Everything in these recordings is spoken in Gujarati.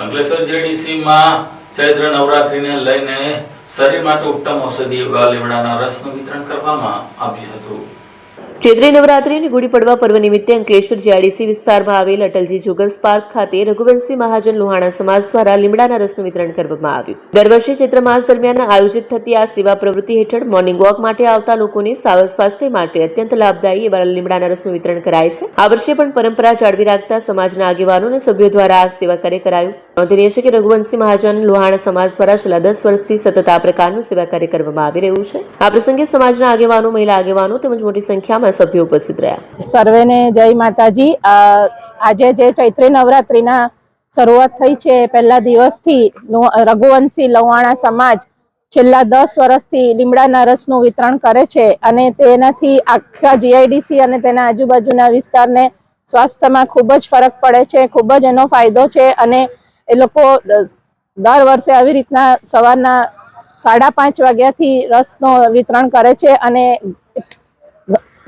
અંકલેશ્વર જેડીસી માં ચૈત્ર નવરાત્રીને લઈને શરીર માટે ઉત્તમ ઔષધિ એવા લીમડાના રસનું વિતરણ કરવામાં આવ્યું હતું। ચૈત્રી નવરાત્રી અને ગુડી પડવા પર્વ નિમિત્તે અંકલેશ્વર જીઆઈડીસી વિસ્તારમાં આવેલ અટલજી જુગર્સ પાર્ક ખાતે રઘુવંશી મહાજન લોહાણા સમાજ દ્વારા લીમડાના રસનું વિતરણ કરવામાં આવ્યું। દર વર્ષે ચૈત્ર માસ દરમિયાન આયોજિત થતી આ સેવા પ્રવૃત્તિ હેઠળ મોર્નિંગ વોક માટે આવતા લોકોને સ્વાસ્થ્ય માટે અત્યંત લાભદાયી એવા લીમડાના રસનું વિતરણ કરાય છે। આ વર્ષે પણ પરંપરા જાળવી રાખતા સમાજના આગેવાનો અને સભ્યો દ્વારા આ સેવા કાર્ય કરાયું। નોંધનીય છે કે રઘુવંશી મહાજન લોહાણા સમાજ દ્વારા છેલ્લા 10 વર્ષથી સતત આ પ્રકારનું સેવા કાર્ય કરવામાં આવી રહ્યું છે। આ પ્રસંગે સમાજના આગેવાનો, મહિલા આગેવાનો તેમજ મોટી સંખ્યામાં સભ્યો ઉપસ્થિત રહ્યા। સર્વેને જય માતાજી। આજે જે ચૈત્રી નવરાત્રીના શરૂઆત થઈ છે પહેલા દિવસથી રઘુવંશી લોહાણા સમાજ છેલ્લા 10 વર્ષથી લીમડાના રસનું વિતરણ કરે છે અને તેનાથી આખા જીઆઈડીસી અને તેના આજુબાજુના વિસ્તારને સ્વાસ્થ્યમાં ખૂબ જ ફરક પડે છે, ખૂબ જ એનો ફાયદો છે અને એ લોકો દર વર્ષે આવી રીતના સવારના 5:30 વાગ્યાથી રસનો વિતરણ કરે છે અને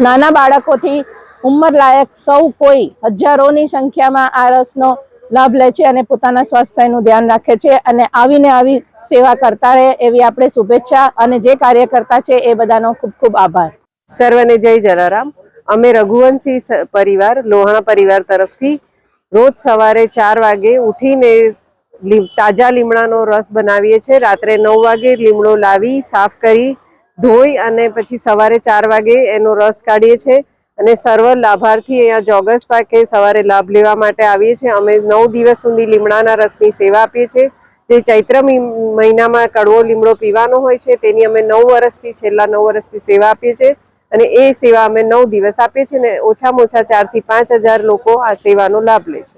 નાના બાળકોથી ઉંમર લાયક સૌ કોઈ હજારોની સંખ્યામાં આ રસનો લાભ લે છે અને પોતાના સ્વાસ્થ્યનું ધ્યાન રાખે છે અને આવીને આવી સેવા કરતા રહે એવી આપણે શુભેચ્છા અને જે કાર્યકર્તા છે એ બધાનો ખૂબ ખૂબ આભાર। સર્વને જય જલારામ। અમે રઘુવંશી પરિવાર લોહાણા પરિવાર તરફથી રોજ સવારે 4 વાગે ઉઠીને તાજા લીમડાનો રસ બનાવીએ છીએ। રાત્રે 9 વાગે લીમડો લાવી સાફ કરી ધોઈ અને પછી સવારે 4 વાગે એનો રસ કાઢીએ છીએ અને સર્વ લાભાર્થી અહીંયા જોગર્સ પાર્કે સવારે લાભ લેવા માટે આવીએ છીએ। અમે 9 દિવસ સુધી લીમડાના રસની સેવા આપીએ છીએ। જે ચૈત્ર મહિનામાં કડવો લીમડો પીવાનો હોય છે તેની અમે છેલ્લા 9 વર્ષથી સેવા આપીએ છીએ અને એ સેવા અમે 9 દિવસ આપીએ છીએ ને ઓછામાં ઓછા 4 થી 5 હજાર લોકો આ સેવાનો લાભ લે છે।